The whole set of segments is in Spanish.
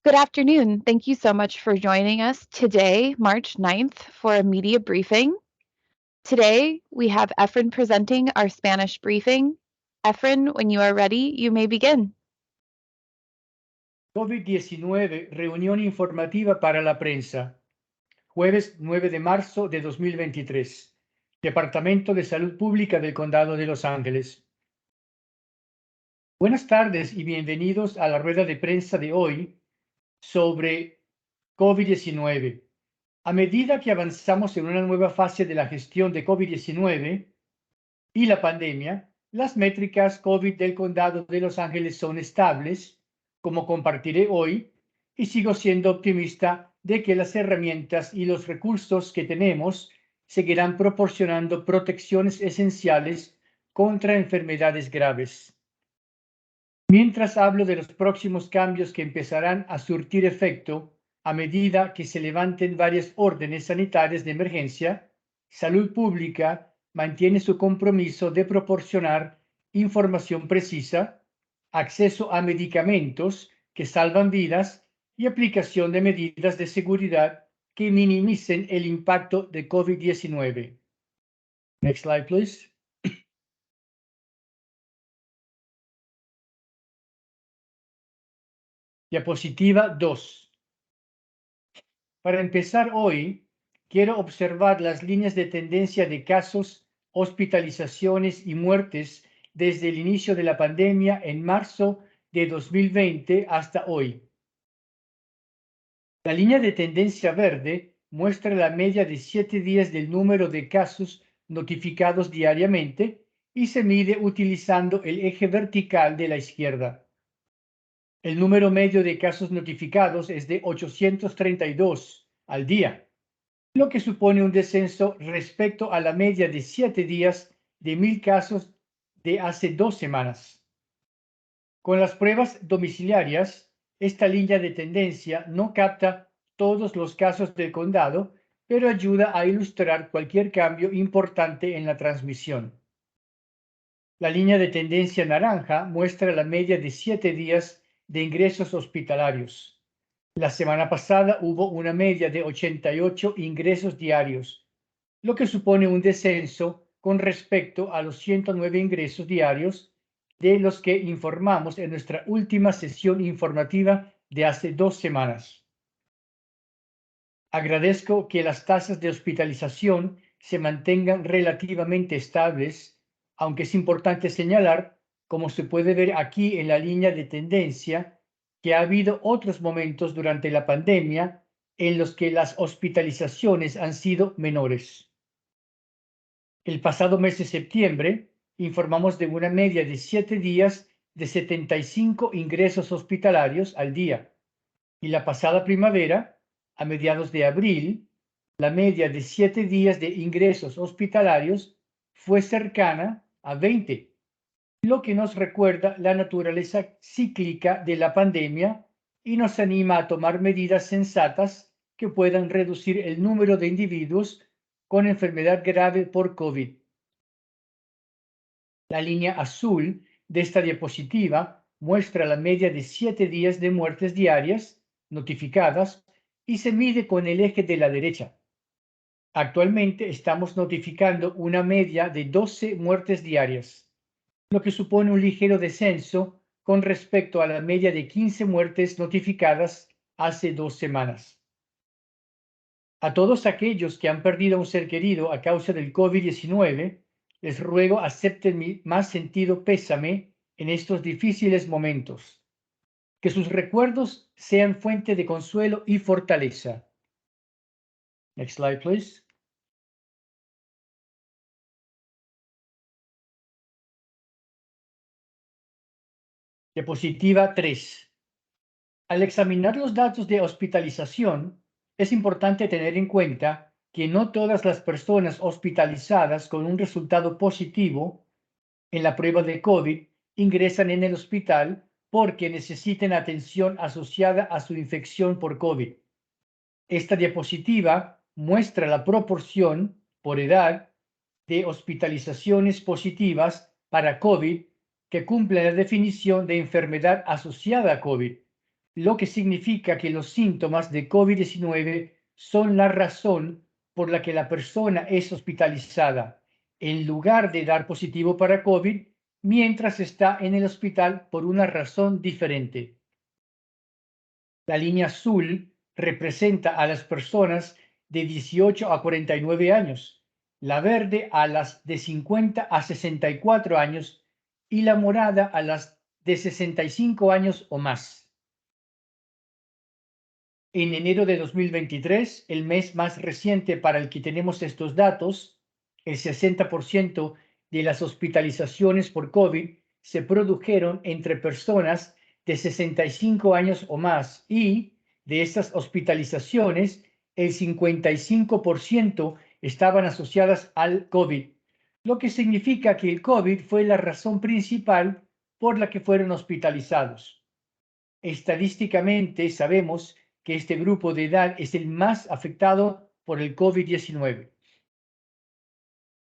Good afternoon. Thank you so much for joining us today, March 9th, for a media briefing. Today, we have Efren presenting our Spanish briefing. Efren, when you are ready, you may begin. COVID-19, reunión informativa para la prensa. Jueves 9 de marzo de 2023. Departamento de Salud Pública del Condado de Los Ángeles. Buenas tardes y bienvenidos a la rueda de prensa de hoy sobre COVID-19. A medida que avanzamos en una nueva fase de la gestión de COVID-19 y la pandemia, las métricas COVID del Condado de Los Ángeles son estables, como compartiré hoy, y sigo siendo optimista de que las herramientas y los recursos que tenemos seguirán proporcionando protecciones esenciales contra enfermedades graves. Mientras hablo de los próximos cambios que empezarán a surtir efecto a medida que se levanten varias órdenes sanitarias de emergencia, Salud Pública mantiene su compromiso de proporcionar información precisa, acceso a medicamentos que salvan vidas y aplicación de medidas de seguridad que minimicen el impacto de COVID-19. Next slide, please. Diapositiva 2. Para empezar hoy, quiero observar las líneas de tendencia de casos, hospitalizaciones y muertes desde el inicio de la pandemia en marzo de 2020 hasta hoy. La línea de tendencia verde muestra la media de 7 días del número de casos notificados diariamente y se mide utilizando el eje vertical de la izquierda. El número medio de casos notificados es de 832 al día, lo que supone un descenso respecto a la media de 7 días de 1,000 casos de hace 2 semanas. Con las pruebas domiciliarias, esta línea de tendencia no capta todos los casos del condado, pero ayuda a ilustrar cualquier cambio importante en la transmisión. La línea de tendencia naranja muestra la media de 7 días de ingresos hospitalarios. La semana pasada hubo una media de 88 ingresos diarios, lo que supone un descenso con respecto a los 109 ingresos diarios de los que informamos en nuestra última sesión informativa de hace 2 semanas. Agradezco que las tasas de hospitalización se mantengan relativamente estables, aunque es importante señalar, como se puede ver aquí en la línea de tendencia, que ha habido otros momentos durante la pandemia en los que las hospitalizaciones han sido menores. El pasado mes de septiembre informamos de una media de 7 días de 75 ingresos hospitalarios al día, y la pasada primavera, a mediados de abril, la media de 7 días de ingresos hospitalarios fue cercana a 20, lo que nos recuerda la naturaleza cíclica de la pandemia y nos anima a tomar medidas sensatas que puedan reducir el número de individuos con enfermedad grave por COVID. La línea azul de esta diapositiva muestra la media de 7 días de muertes diarias notificadas y se mide con el eje de la derecha. Actualmente estamos notificando una media de 12 muertes diarias, lo que supone un ligero descenso con respecto a la media de 15 muertes notificadas hace 2 semanas. A todos aquellos que han perdido a un ser querido a causa del COVID-19, les ruego acepten mi más sentido pésame en estos difíciles momentos. Que sus recuerdos sean fuente de consuelo y fortaleza. Next slide, please. Diapositiva 3. Al examinar los datos de hospitalización, es importante tener en cuenta que no todas las personas hospitalizadas con un resultado positivo en la prueba de COVID ingresan en el hospital porque necesiten atención asociada a su infección por COVID. Esta diapositiva muestra la proporción por edad de hospitalizaciones positivas para COVID que cumplen la definición de enfermedad asociada a COVID, lo que significa que los síntomas de COVID-19 son la razón por la que la persona es hospitalizada, en lugar de dar positivo para COVID mientras está en el hospital por una razón diferente. La línea azul representa a las personas de 18 a 49 años, la verde a las de 50 a 64 años y la morada a las de 65 años o más. En enero de 2023, el mes más reciente para el que tenemos estos datos, el 60% de las hospitalizaciones por COVID se produjeron entre personas de 65 años o más y de estas hospitalizaciones, el 55% estaban asociadas al COVID, lo que significa que el COVID fue la razón principal por la que fueron hospitalizados. Estadísticamente sabemos que este grupo de edad es el más afectado por el COVID-19.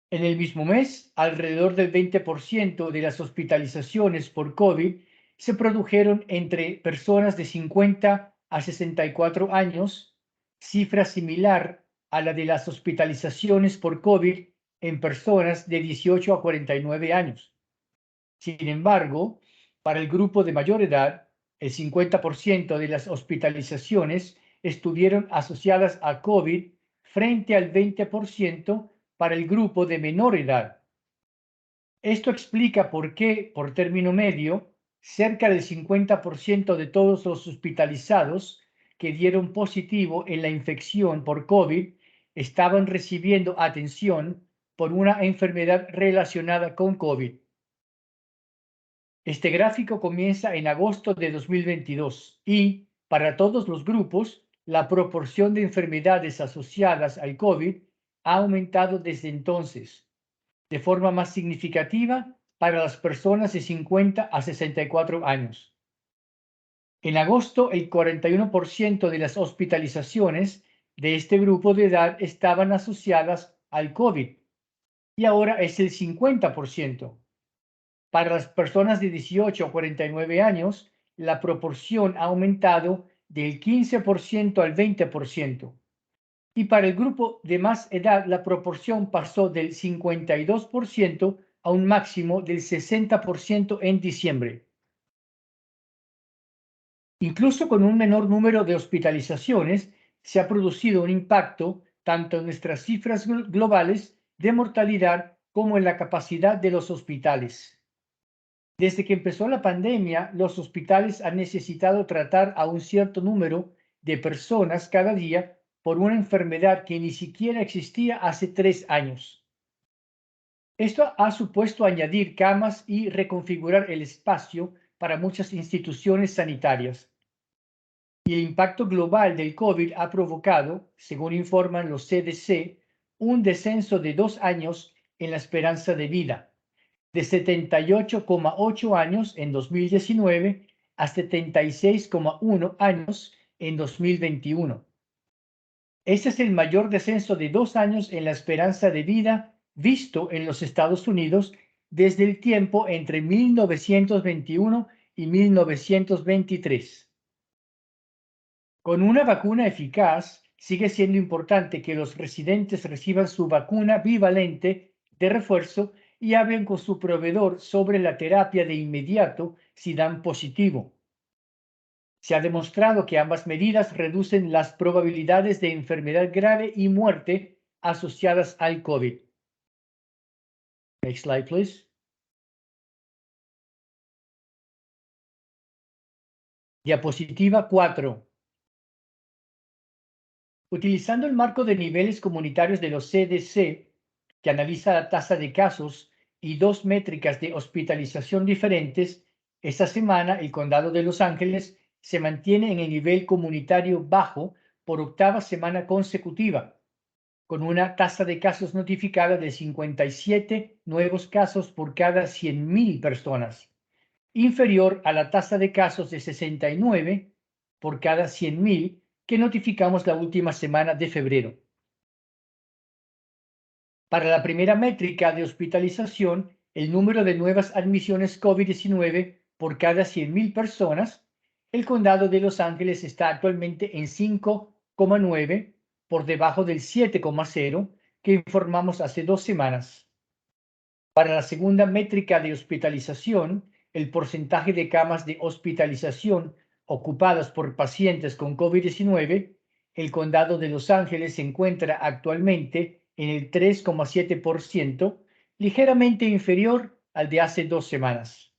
En el mismo mes, alrededor del 20% de las hospitalizaciones por COVID se produjeron entre personas de 50 a 64 años, cifra similar a la de las hospitalizaciones por COVID en personas de 18 a 49 años. Sin embargo, para el grupo de mayor edad, el 50% de las hospitalizaciones estuvieron asociadas a COVID frente al 20% para el grupo de menor edad. Esto explica por qué, por término medio, cerca del 50% de todos los hospitalizados que dieron positivo en la infección por COVID estaban recibiendo atención por una enfermedad relacionada con COVID. Este gráfico comienza en agosto de 2022 y, para todos los grupos, la proporción de enfermedades asociadas al COVID ha aumentado desde entonces, de forma más significativa para las personas de 50 a 64 años. En agosto, el 41% de las hospitalizaciones de este grupo de edad estaban asociadas al COVID y ahora es el 50%. Para las personas de 18 a 49 años, la proporción ha aumentado del 15% al 20%. Y para el grupo de más edad, la proporción pasó del 52% a un máximo del 60% en diciembre. Incluso con un menor número de hospitalizaciones, se ha producido un impacto tanto en nuestras cifras globales de mortalidad como en la capacidad de los hospitales. Desde que empezó la pandemia, los hospitales han necesitado tratar a un cierto número de personas cada día por una enfermedad que ni siquiera existía hace 3 años. Esto ha supuesto añadir camas y reconfigurar el espacio para muchas instituciones sanitarias. Y el impacto global del COVID ha provocado, según informan los CDC, un descenso de 2 años en la esperanza de vida, de 78,8 años en 2019 a 76,1 años en 2021. Este es el mayor descenso de 2 años en la esperanza de vida visto en los Estados Unidos desde el tiempo entre 1921 y 1923. Con una vacuna eficaz, sigue siendo importante que los residentes reciban su vacuna bivalente de refuerzo y hablen con su proveedor sobre la terapia de inmediato si dan positivo. Se ha demostrado que ambas medidas reducen las probabilidades de enfermedad grave y muerte asociadas al COVID. Next slide, please. Diapositiva 4. Utilizando el marco de niveles comunitarios de los CDC, que analiza la tasa de casos y 2 métricas de hospitalización diferentes, esta semana el condado de Los Ángeles se mantiene en el nivel comunitario bajo por 8ª semana consecutiva, con una tasa de casos notificada de 57 nuevos casos por cada 100,000 personas, inferior a la tasa de casos de 69 por cada 100,000 que notificamos la última semana de febrero. Para la primera métrica de hospitalización, el número de nuevas admisiones COVID-19 por cada 100,000 personas, el condado de Los Ángeles está actualmente en 5,9, por debajo del 7,0 que informamos hace 2 semanas. Para la segunda métrica de hospitalización, el porcentaje de camas de hospitalización ocupadas por pacientes con COVID-19, el condado de Los Ángeles se encuentra actualmente en el 3,7%, ligeramente inferior al de hace 2 semanas.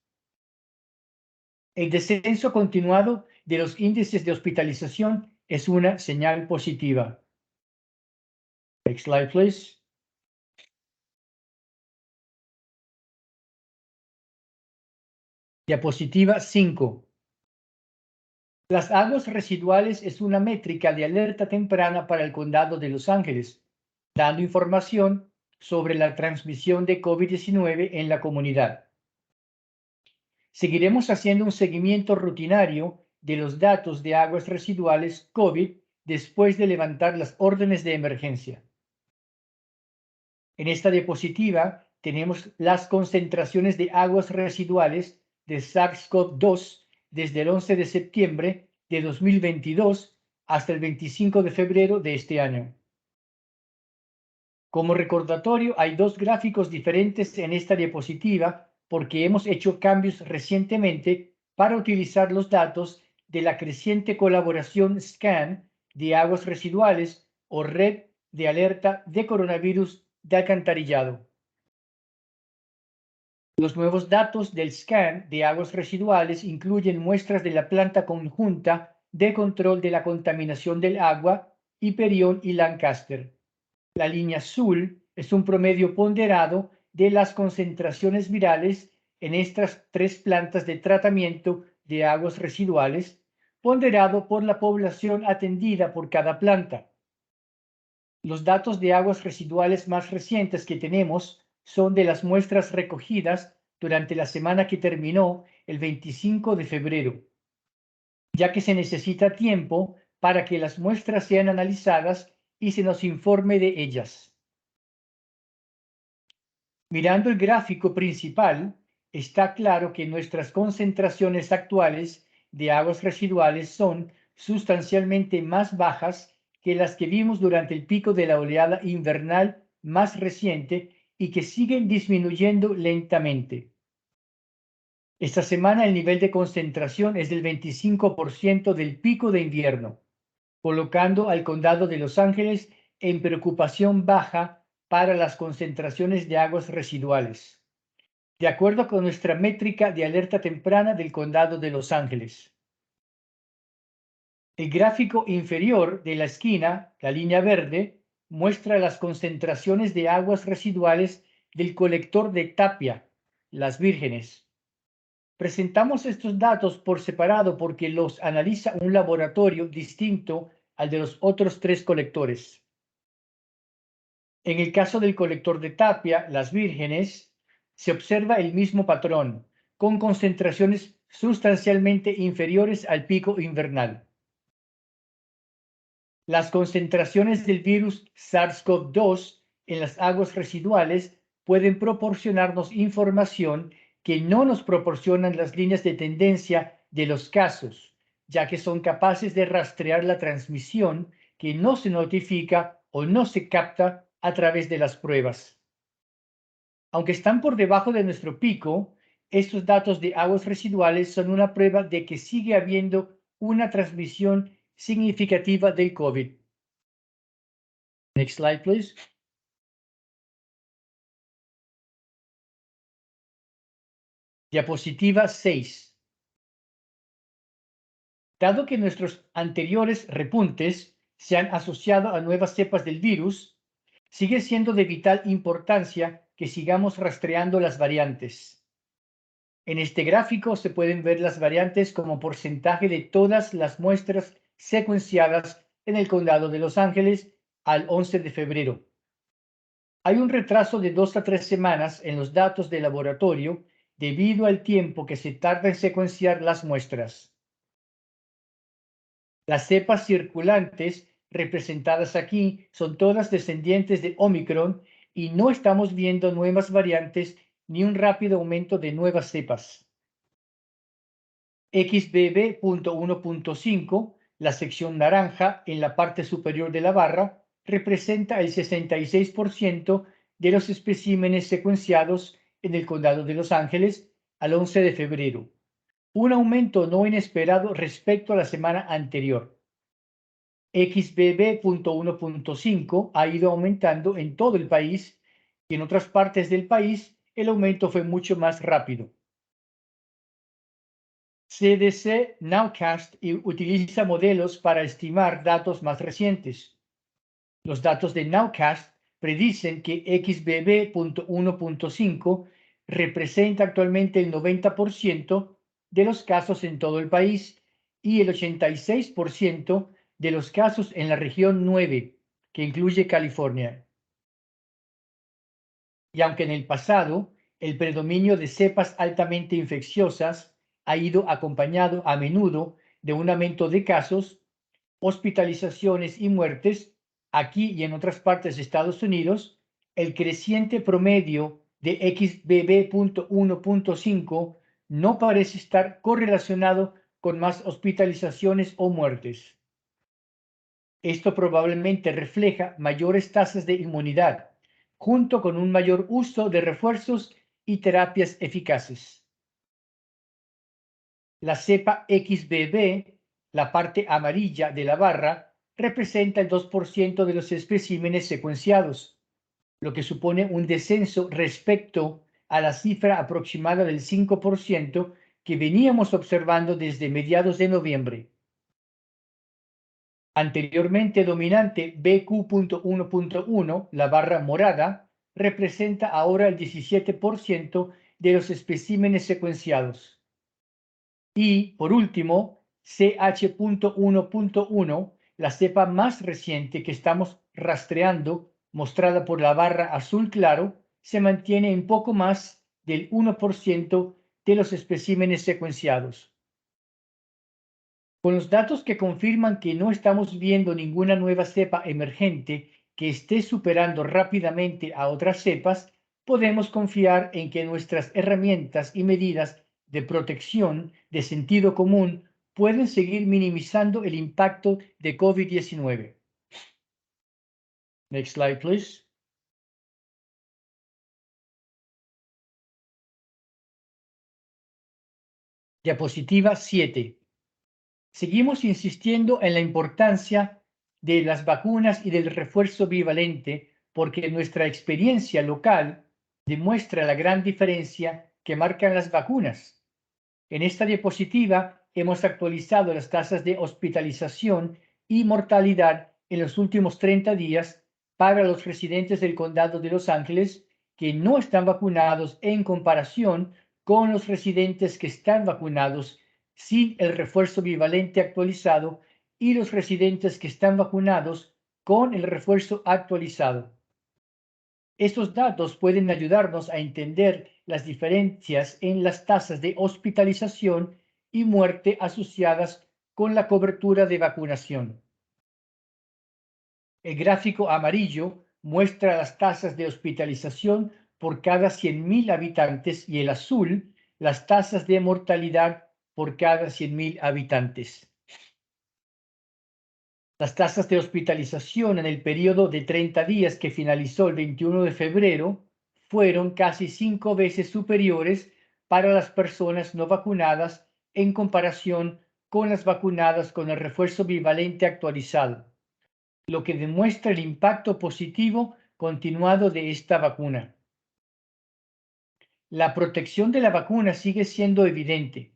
El descenso continuado de los índices de hospitalización es una señal positiva. Next slide, please. Diapositiva 5. Las aguas residuales es una métrica de alerta temprana para el condado de Los Ángeles, dando información sobre la transmisión de COVID-19 en la comunidad. Seguiremos haciendo un seguimiento rutinario de los datos de aguas residuales COVID después de levantar las órdenes de emergencia. En esta diapositiva tenemos las concentraciones de aguas residuales de SARS-CoV-2 desde el 11 de septiembre de 2022 hasta el 25 de febrero de este año. Como recordatorio, hay dos gráficos diferentes en esta diapositiva porque hemos hecho cambios recientemente para utilizar los datos de la creciente colaboración SCAN de aguas residuales o red de alerta de coronavirus de alcantarillado. Los nuevos datos del SCAN de aguas residuales incluyen muestras de la planta conjunta de control de la contaminación del agua, Hyperion y Lancaster. La línea azul es un promedio ponderado de las concentraciones virales en estas tres plantas de tratamiento de aguas residuales, ponderado por la población atendida por cada planta. Los datos de aguas residuales más recientes que tenemos son de las muestras recogidas durante la semana que terminó el 25 de febrero, ya que se necesita tiempo para que las muestras sean analizadas y se nos informe de ellas. Mirando el gráfico principal, está claro que nuestras concentraciones actuales de aguas residuales son sustancialmente más bajas que las que vimos durante el pico de la oleada invernal más reciente y que siguen disminuyendo lentamente. Esta semana el nivel de concentración es del 25% del pico de invierno, colocando al condado de Los Ángeles en preocupación baja para las concentraciones de aguas residuales, de acuerdo con nuestra métrica de alerta temprana del condado de Los Ángeles. El gráfico inferior de la esquina, la línea verde, muestra las concentraciones de aguas residuales del colector de Tapia, Las Vírgenes. Presentamos estos datos por separado porque los analiza un laboratorio distinto al de los otros tres colectores. En el caso del colector de Tapia, Las Vírgenes, se observa el mismo patrón, con concentraciones sustancialmente inferiores al pico invernal. Las concentraciones del virus SARS-CoV-2 en las aguas residuales pueden proporcionarnos información que no nos proporcionan las líneas de tendencia de los casos, ya que son capaces de rastrear la transmisión que no se notifica o no se capta a través de las pruebas. Aunque están por debajo de nuestro pico, estos datos de aguas residuales son una prueba de que sigue habiendo una transmisión significativa del COVID. Next slide, please. Diapositiva 6. Dado que nuestros anteriores repuntes se han asociado a nuevas cepas del virus, sigue siendo de vital importancia que sigamos rastreando las variantes. En este gráfico se pueden ver las variantes como porcentaje de todas las muestras secuenciadas en el condado de Los Ángeles al 11 de febrero. Hay un retraso de 2 a 3 semanas en los datos de laboratorio debido al tiempo que se tarda en secuenciar las muestras. Las cepas circulantes representadas aquí son todas descendientes de Omicron y no estamos viendo nuevas variantes ni un rápido aumento de nuevas cepas. XBB.1.5, la sección naranja en la parte superior de la barra, representa el 66% de los especímenes secuenciados en el condado de Los Ángeles al 11 de febrero, un aumento no inesperado respecto a la semana anterior. XBB.1.5 ha ido aumentando en todo el país y en otras partes del país el aumento fue mucho más rápido. CDC Nowcast utiliza modelos para estimar datos más recientes. Los datos de Nowcast predicen que XBB.1.5 representa actualmente el 90% de los casos en todo el país y el 86% de los casos en la región 9, que incluye California. Y aunque en el pasado el predominio de cepas altamente infecciosas ha ido acompañado a menudo de un aumento de casos, hospitalizaciones y muertes, aquí y en otras partes de Estados Unidos, el creciente promedio de XBB.1.5 no parece estar correlacionado con más hospitalizaciones o muertes. Esto probablemente refleja mayores tasas de inmunidad, junto con un mayor uso de refuerzos y terapias eficaces. La cepa XBB, la parte amarilla de la barra, representa el 2% de los especímenes secuenciados, lo que supone un descenso respecto a la cifra aproximada del 5% que veníamos observando desde mediados de noviembre. Anteriormente dominante BQ.1.1, la barra morada, representa ahora el 17% de los especímenes secuenciados. Y, por último, CH.1.1, la cepa más reciente que estamos rastreando, mostrada por la barra azul claro, se mantiene en poco más del 1% de los especímenes secuenciados. Con los datos que confirman que no estamos viendo ninguna nueva cepa emergente que esté superando rápidamente a otras cepas, podemos confiar en que nuestras herramientas y medidas de protección de sentido común pueden seguir minimizando el impacto de COVID-19. Next slide, please. Diapositiva 7. Seguimos insistiendo en la importancia de las vacunas y del refuerzo bivalente porque nuestra experiencia local demuestra la gran diferencia que marcan las vacunas. En esta diapositiva hemos actualizado las tasas de hospitalización y mortalidad en los últimos 30 días para los residentes del condado de Los Ángeles que no están vacunados en comparación con los residentes que están vacunados sin el refuerzo bivalente actualizado y los residentes que están vacunados con el refuerzo actualizado. Estos datos pueden ayudarnos a entender las diferencias en las tasas de hospitalización y muerte asociadas con la cobertura de vacunación. El gráfico amarillo muestra las tasas de hospitalización por cada 100.000 habitantes y el azul las tasas de mortalidad por cada 100.000 habitantes. Las tasas de hospitalización en el periodo de 30 días que finalizó el 21 de febrero fueron casi 5 veces superiores para las personas no vacunadas en comparación con las vacunadas con el refuerzo bivalente actualizado, lo que demuestra el impacto positivo continuado de esta vacuna. La protección de la vacuna sigue siendo evidente,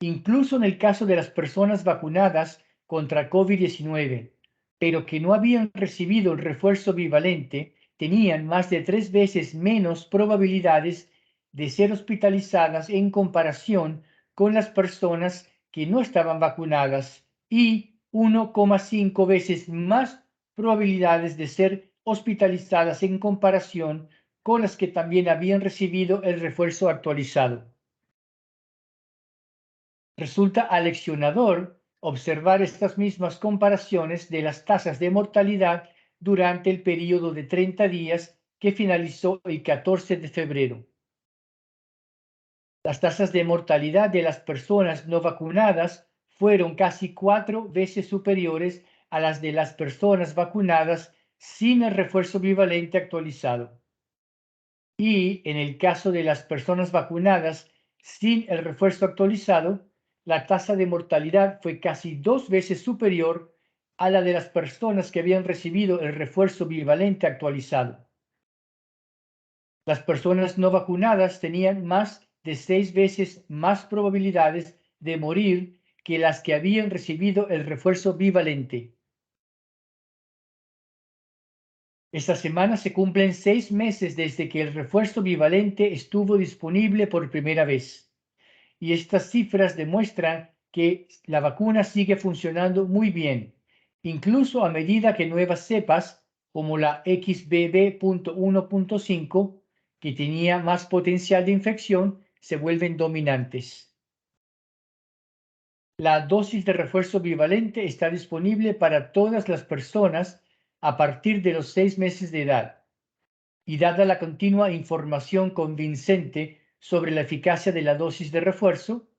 incluso en el caso de las personas vacunadas contra COVID-19, pero que no habían recibido el refuerzo bivalente, tenían más de 3 veces menos probabilidades de ser hospitalizadas en comparación con las personas que no estaban vacunadas y 1,5 veces más probabilidades de ser hospitalizadas en comparación con las que también habían recibido el refuerzo actualizado. Resulta aleccionador observar estas mismas comparaciones de las tasas de mortalidad durante el periodo de 30 días que finalizó el 14 de febrero. Las tasas de mortalidad de las personas no vacunadas fueron casi 4 veces superiores a las de las personas vacunadas sin el refuerzo bivalente actualizado. Y en el caso de las personas vacunadas sin el refuerzo actualizado, la tasa de mortalidad fue casi 2 veces superior a la de las personas que habían recibido el refuerzo bivalente actualizado. Las personas no vacunadas tenían más de 6 veces más probabilidades de morir que las que habían recibido el refuerzo bivalente. Esta semana se cumplen 6 meses desde que el refuerzo bivalente estuvo disponible por primera vez. Y estas cifras demuestran que la vacuna sigue funcionando muy bien, incluso a medida que nuevas cepas, como la XBB.1.5, que tenía más potencial de infección, se vuelven dominantes. La dosis de refuerzo bivalente está disponible para todas las personas a partir de los 6 meses de edad. Y dada la continua información convincente sobre la eficacia de la dosis de refuerzo,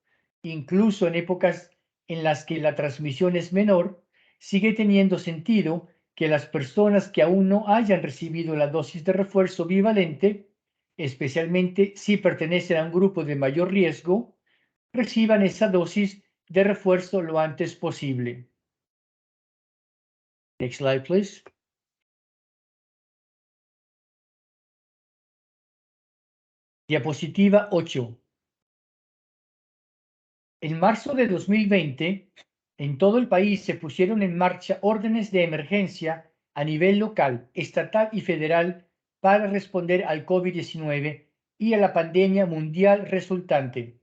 incluso en épocas en las que la transmisión es menor, sigue teniendo sentido que las personas que aún no hayan recibido la dosis de refuerzo bivalente, especialmente si pertenecen a un grupo de mayor riesgo, reciban esa dosis de refuerzo lo antes posible. Next slide, please. Diapositiva 8. En marzo de 2020, en todo el país se pusieron en marcha órdenes de emergencia a nivel local, estatal y federal para responder al COVID-19 y a la pandemia mundial resultante.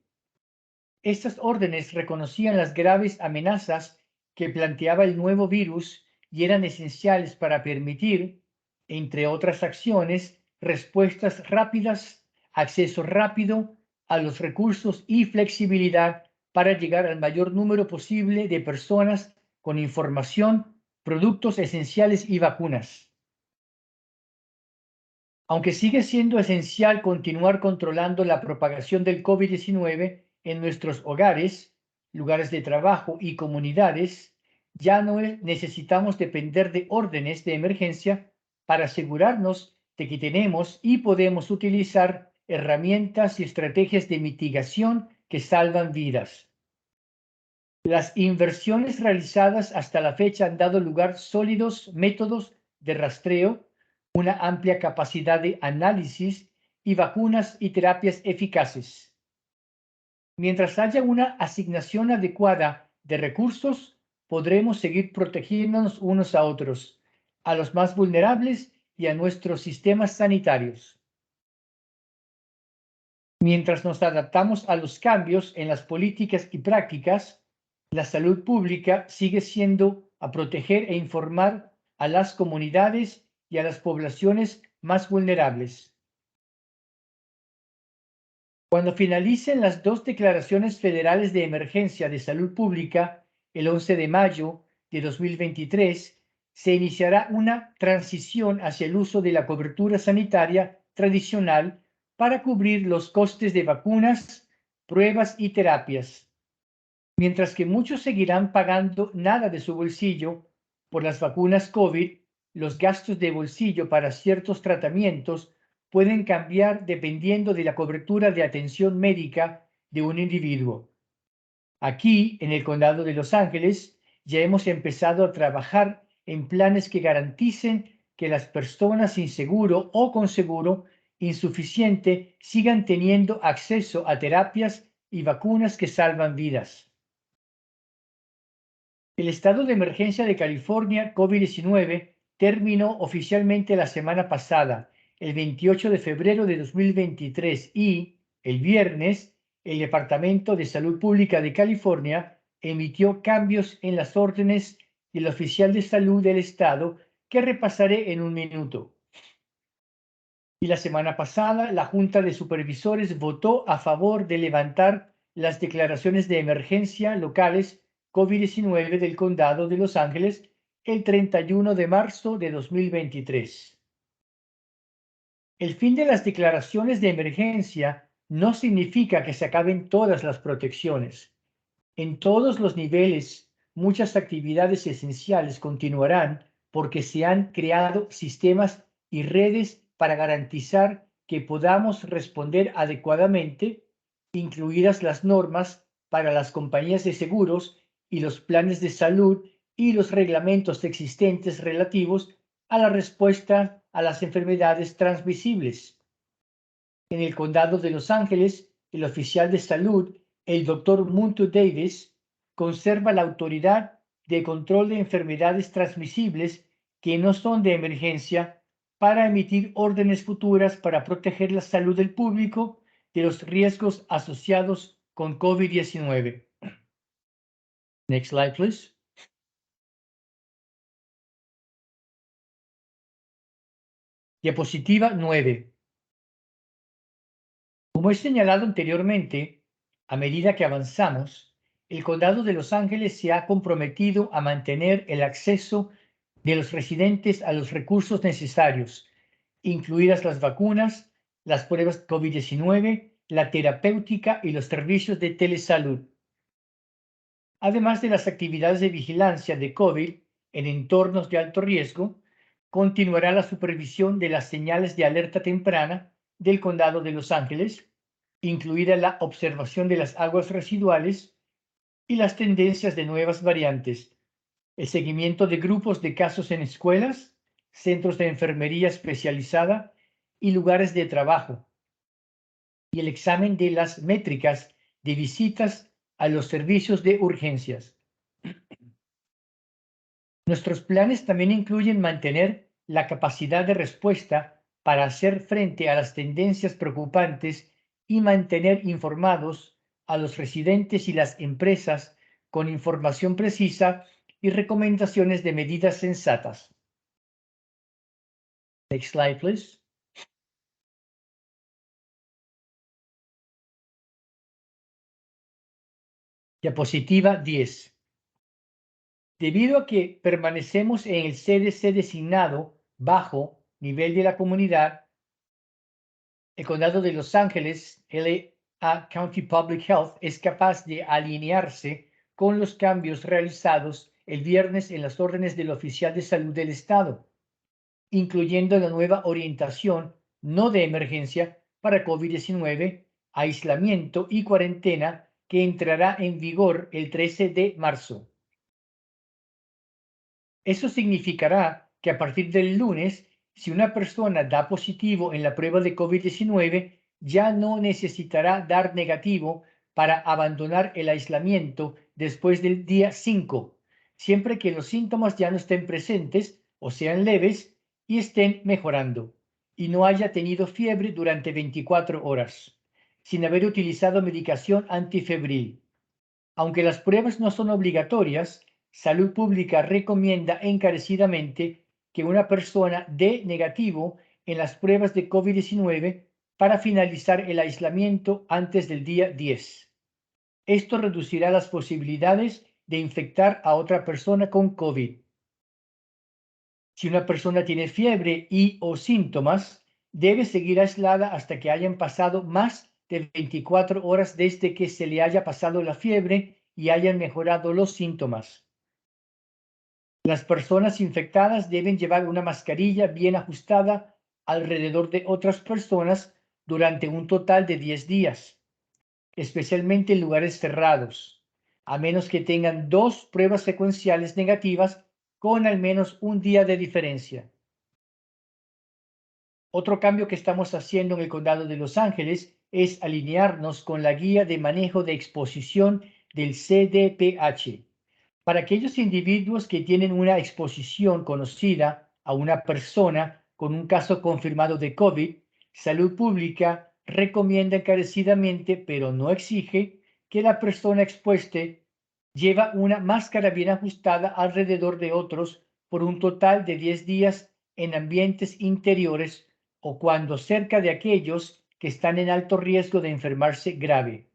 Estas órdenes reconocían las graves amenazas que planteaba el nuevo virus y eran esenciales para permitir, entre otras acciones, respuestas rápidas, acceso rápido a los recursos y flexibilidad para llegar al mayor número posible de personas con información, productos esenciales y vacunas. Aunque sigue siendo esencial continuar controlando la propagación del COVID-19 en nuestros hogares, lugares de trabajo y comunidades, ya no necesitamos depender de órdenes de emergencia para asegurarnos de que tenemos y podemos utilizar herramientas y estrategias de mitigación que salvan vidas. Las inversiones realizadas hasta la fecha han dado lugar a sólidos métodos de rastreo, una amplia capacidad de análisis y vacunas y terapias eficaces. Mientras haya una asignación adecuada de recursos, podremos seguir protegiéndonos unos a otros, a los más vulnerables y a nuestros sistemas sanitarios. Mientras nos adaptamos a los cambios en las políticas y prácticas, la salud pública sigue siendo a proteger e informar a las comunidades y a las poblaciones más vulnerables. Cuando finalicen las 2 declaraciones federales de emergencia de salud pública el 11 de mayo de 2023, se iniciará una transición hacia el uso de la cobertura sanitaria tradicional para cubrir los costes de vacunas, pruebas y terapias. Mientras que muchos seguirán pagando nada de su bolsillo por las vacunas COVID, los gastos de bolsillo para ciertos tratamientos pueden cambiar dependiendo de la cobertura de atención médica de un individuo. Aquí, en el condado de Los Ángeles, ya hemos empezado a trabajar en planes que garanticen que las personas sin seguro o con seguro insuficiente sigan teniendo acceso a terapias y vacunas que salvan vidas. El estado de emergencia de California COVID-19 terminó oficialmente la semana pasada, el 28 de febrero de 2023, y el viernes el Departamento de Salud Pública de California emitió cambios en las órdenes del oficial de salud del estado que repasaré en un minuto. Y la semana pasada la Junta de Supervisores votó a favor de levantar las declaraciones de emergencia locales COVID-19 del Condado de Los Ángeles el 31 de marzo de 2023. El fin de las declaraciones de emergencia no significa que se acaben todas las protecciones. En todos los niveles, muchas actividades esenciales continuarán porque se han creado sistemas y redes para garantizar que podamos responder adecuadamente, incluidas las normas para las compañías de seguros y los planes de salud y los reglamentos existentes relativos a la respuesta a las enfermedades transmisibles. En el condado de Los Ángeles, el oficial de salud, el Dr. Muntu Davis, conserva la autoridad de control de enfermedades transmisibles que no son de emergencia para emitir órdenes futuras para proteger la salud del público de los riesgos asociados con COVID-19. Next slide, please. Diapositiva 9. Como he señalado anteriormente, a medida que avanzamos, el Condado de Los Ángeles se ha comprometido a mantener el acceso de los residentes a los recursos necesarios, incluidas las vacunas, las pruebas COVID-19, la terapéutica y los servicios de telesalud. Además de las actividades de vigilancia de COVID en entornos de alto riesgo, continuará la supervisión de las señales de alerta temprana del Condado de Los Ángeles, incluida la observación de las aguas residuales y las tendencias de nuevas variantes, el seguimiento de grupos de casos en escuelas, centros de enfermería especializada y lugares de trabajo, y el examen de las métricas de visitas a los servicios de urgencias. Nuestros planes también incluyen mantener la capacidad de respuesta para hacer frente a las tendencias preocupantes y mantener informados a los residentes y las empresas con información precisa y recomendaciones de medidas sensatas. Next slide, please. Diapositiva 10. Debido a que permanecemos en el CDC designado bajo nivel de la comunidad, el Condado de Los Ángeles, LA County Public Health, es capaz de alinearse con los cambios realizados el viernes en las órdenes del oficial de salud del estado, incluyendo la nueva orientación no de emergencia para COVID-19, aislamiento y cuarentena que entrará en vigor el 13 de marzo. Eso significará que a partir del lunes, si una persona da positivo en la prueba de COVID-19, ya no necesitará dar negativo para abandonar el aislamiento después del día 5, siempre que los síntomas ya no estén presentes o sean leves y estén mejorando, y no haya tenido fiebre durante 24 horas, sin haber utilizado medicación antifebril. Aunque las pruebas no son obligatorias, Salud Pública recomienda encarecidamente que una persona dé negativo en las pruebas de COVID-19 para finalizar el aislamiento antes del día 10. Esto reducirá las posibilidades de infectar a otra persona con COVID. Si una persona tiene fiebre y o síntomas, debe seguir aislada hasta que hayan pasado más de 24 horas desde que se le haya pasado la fiebre y hayan mejorado los síntomas. Las personas infectadas deben llevar una mascarilla bien ajustada alrededor de otras personas durante un total de 10 días, especialmente en lugares cerrados, a menos que tengan 2 pruebas secuenciales negativas con al menos un día de diferencia. Otro cambio que estamos haciendo en el Condado de Los Ángeles es alinearnos con la guía de manejo de exposición del CDPH. Para aquellos individuos que tienen una exposición conocida a una persona con un caso confirmado de COVID, Salud Pública recomienda encarecidamente, pero no exige, que la persona expuesta lleva una máscara bien ajustada alrededor de otros por un total de 10 días en ambientes interiores o cuando cerca de aquellos que están en alto riesgo de enfermarse grave.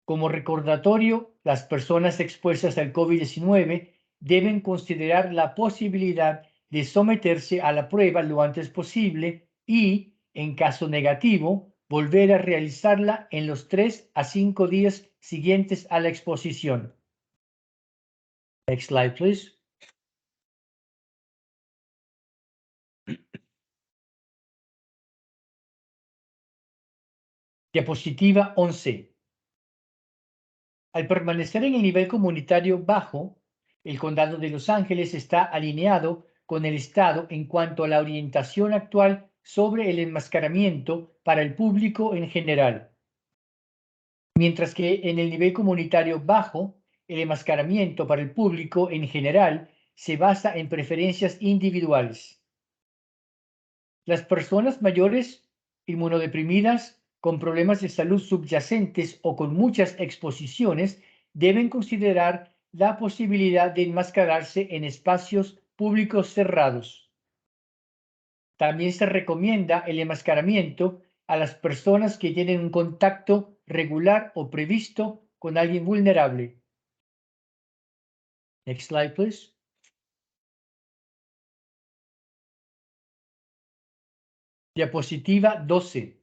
Como recordatorio, las personas expuestas al COVID-19 deben considerar la posibilidad de someterse a la prueba lo antes posible y, en caso negativo, volver a realizarla en los 3 a 5 días siguientes a la exposición. Next slide, please. Diapositiva 11. Al permanecer en el nivel comunitario bajo, el Condado de Los Ángeles está alineado con el Estado en cuanto a la orientación actual sobre el enmascaramiento para el público en general. Mientras que en el nivel comunitario bajo, el enmascaramiento para el público en general se basa en preferencias individuales. Las personas mayores, inmunodeprimidas, con problemas de salud subyacentes o con muchas exposiciones, deben considerar la posibilidad de enmascararse en espacios públicos cerrados. También se recomienda el enmascaramiento a las personas que tienen un contacto regular o previsto con alguien vulnerable. Next slide, please. Diapositiva 12.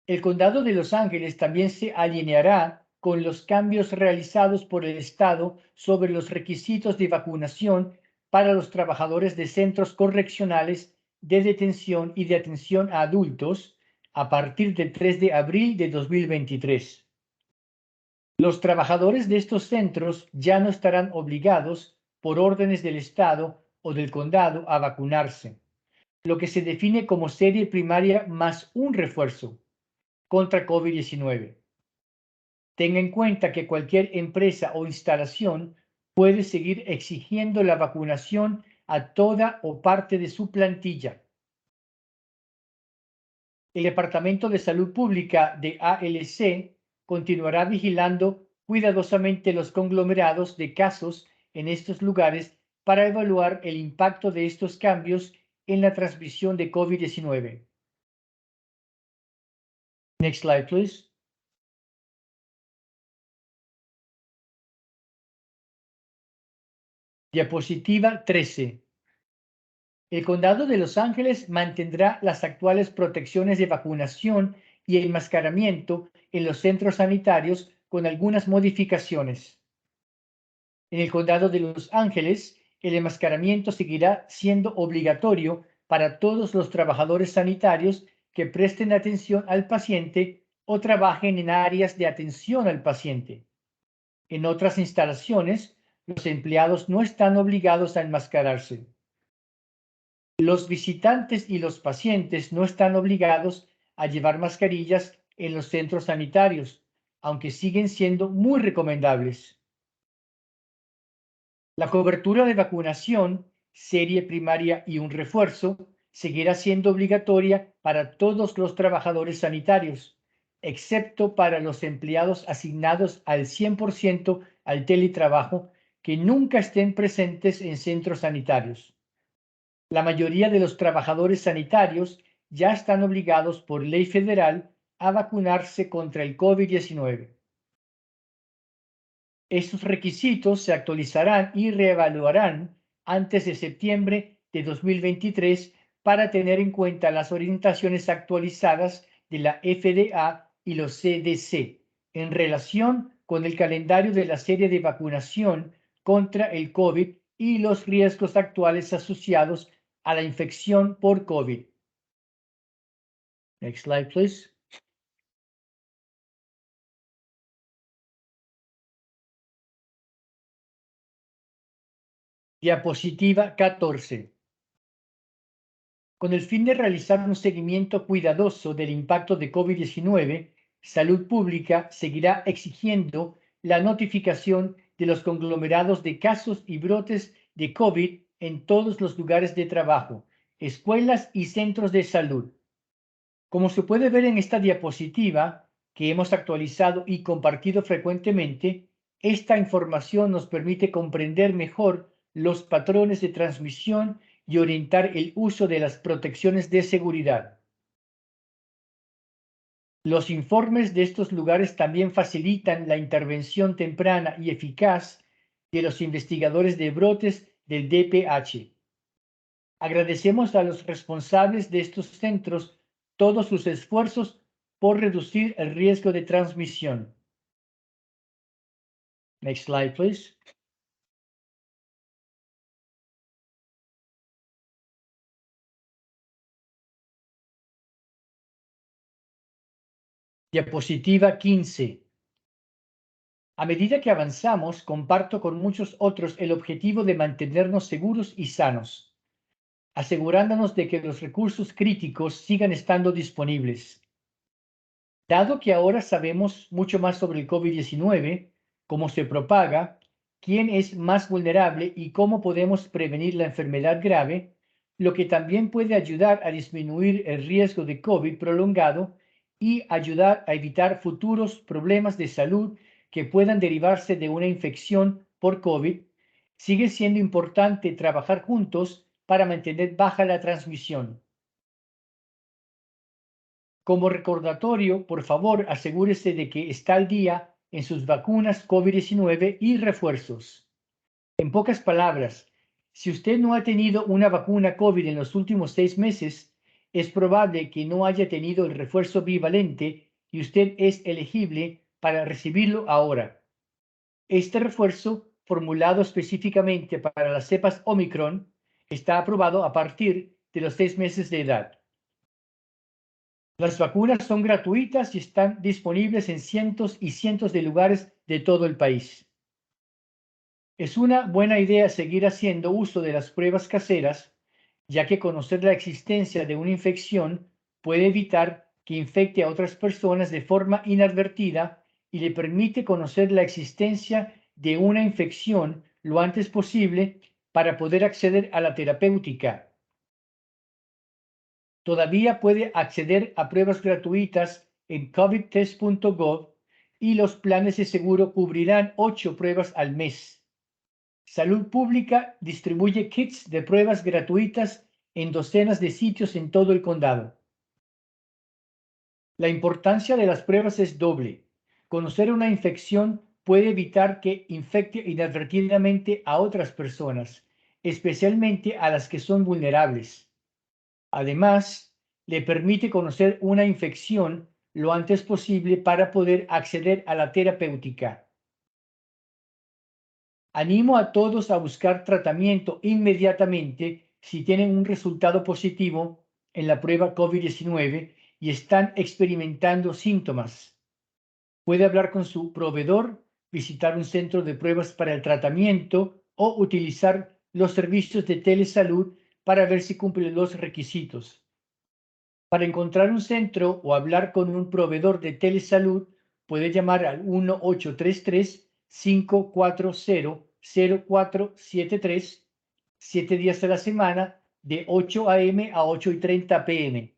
El Condado de Los Ángeles también se alineará con los cambios realizados por el Estado sobre los requisitos de vacunación para los trabajadores de centros correccionales de detención y de atención a adultos a partir del 3 de abril de 2023. Los trabajadores de estos centros ya no estarán obligados por órdenes del Estado o del condado a vacunarse, lo que se define como serie primaria más un refuerzo contra COVID-19. Tenga en cuenta que cualquier empresa o instalación puede seguir exigiendo la vacunación a toda o parte de su plantilla. El Departamento de Salud Pública de ALC continuará vigilando cuidadosamente los conglomerados de casos en estos lugares para evaluar el impacto de estos cambios en la transmisión de COVID-19. Next slide, please. Diapositiva 13. El Condado de Los Ángeles mantendrá las actuales protecciones de vacunación y enmascaramiento en los centros sanitarios con algunas modificaciones. En el Condado de Los Ángeles, el enmascaramiento seguirá siendo obligatorio para todos los trabajadores sanitarios que presten atención al paciente o trabajen en áreas de atención al paciente. En otras instalaciones, los empleados no están obligados a enmascararse. Los visitantes y los pacientes no están obligados a llevar mascarillas en los centros sanitarios, aunque siguen siendo muy recomendables. La cobertura de vacunación, serie primaria y un refuerzo seguirá siendo obligatoria para todos los trabajadores sanitarios, excepto para los empleados asignados al 100% al teletrabajo que nunca estén presentes en centros sanitarios. La mayoría de los trabajadores sanitarios ya están obligados por ley federal a vacunarse contra el COVID-19. Estos requisitos se actualizarán y reevaluarán antes de septiembre de 2023 para tener en cuenta las orientaciones actualizadas de la FDA y los CDC en relación con el calendario de la serie de vacunación contra el COVID y los riesgos actuales asociados a la infección por COVID. Next slide, please. Diapositiva 14. Con el fin de realizar un seguimiento cuidadoso del impacto de COVID-19, Salud Pública seguirá exigiendo la notificación de los conglomerados de casos y brotes de COVID en todos los lugares de trabajo, escuelas y centros de salud. Como se puede ver en esta diapositiva, que hemos actualizado y compartido frecuentemente, esta información nos permite comprender mejor los patrones de transmisión y orientar el uso de las protecciones de seguridad. Los informes de estos lugares también facilitan la intervención temprana y eficaz de los investigadores de brotes del DPH. Agradecemos a los responsables de estos centros todos sus esfuerzos por reducir el riesgo de transmisión. Next slide, please. Diapositiva 15. A medida que avanzamos, comparto con muchos otros el objetivo de mantenernos seguros y sanos, asegurándonos de que los recursos críticos sigan estando disponibles. Dado que ahora sabemos mucho más sobre el COVID-19, cómo se propaga, quién es más vulnerable y cómo podemos prevenir la enfermedad grave, lo que también puede ayudar a disminuir el riesgo de COVID prolongado y ayudar a evitar futuros problemas de salud que puedan derivarse de una infección por COVID, sigue siendo importante trabajar juntos para mantener baja la transmisión. Como recordatorio, por favor, asegúrese de que está al día en sus vacunas COVID-19 y refuerzos. En pocas palabras, si usted no ha tenido una vacuna COVID en los últimos 6 meses, es probable que no haya tenido el refuerzo bivalente y usted es elegible para recibirlo ahora. Este refuerzo, formulado específicamente para las cepas Omicron, está aprobado a partir de los 6 meses de edad. Las vacunas son gratuitas y están disponibles en cientos y cientos de lugares de todo el país. Es una buena idea seguir haciendo uso de las pruebas caseras, ya que conocer la existencia de una infección puede evitar que infecte a otras personas de forma inadvertida y le permite conocer la existencia de una infección lo antes posible para poder acceder a la terapéutica. Todavía puede acceder a pruebas gratuitas en covidtest.gov y los planes de seguro cubrirán 8 pruebas al mes. Salud Pública distribuye kits de pruebas gratuitas en docenas de sitios en todo el condado. La importancia de las pruebas es doble. Conocer una infección puede evitar que infecte inadvertidamente a otras personas, especialmente a las que son vulnerables. Además, le permite conocer una infección lo antes posible para poder acceder a la terapéutica. Animo a todos a buscar tratamiento inmediatamente si tienen un resultado positivo en la prueba COVID-19 y están experimentando síntomas. Puede hablar con su proveedor, visitar un centro de pruebas para el tratamiento o utilizar los servicios de telesalud para ver si cumplen los requisitos. Para encontrar un centro o hablar con un proveedor de telesalud, puede llamar al 1-833-540-0473, 7 días a la semana, de 8 a.m. a 8:30 p.m.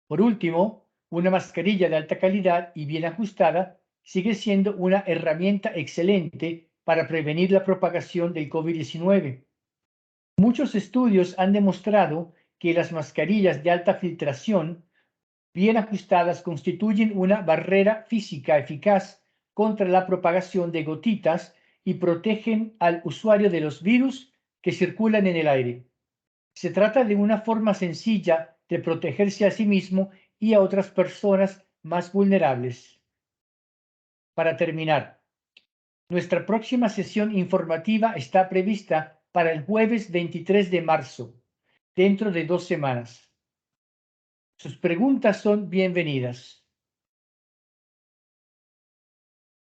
Por último, una mascarilla de alta calidad y bien ajustada sigue siendo una herramienta excelente para prevenir la propagación del COVID-19. Muchos estudios han demostrado que las mascarillas de alta filtración bien ajustadas constituyen una barrera física eficaz contra la propagación de gotitas y protegen al usuario de los virus que circulan en el aire. Se trata de una forma sencilla de protegerse a sí mismo y a otras personas más vulnerables. Para terminar, nuestra próxima sesión informativa está prevista para el jueves 23 de marzo, dentro de 2 semanas. Sus preguntas son bienvenidas.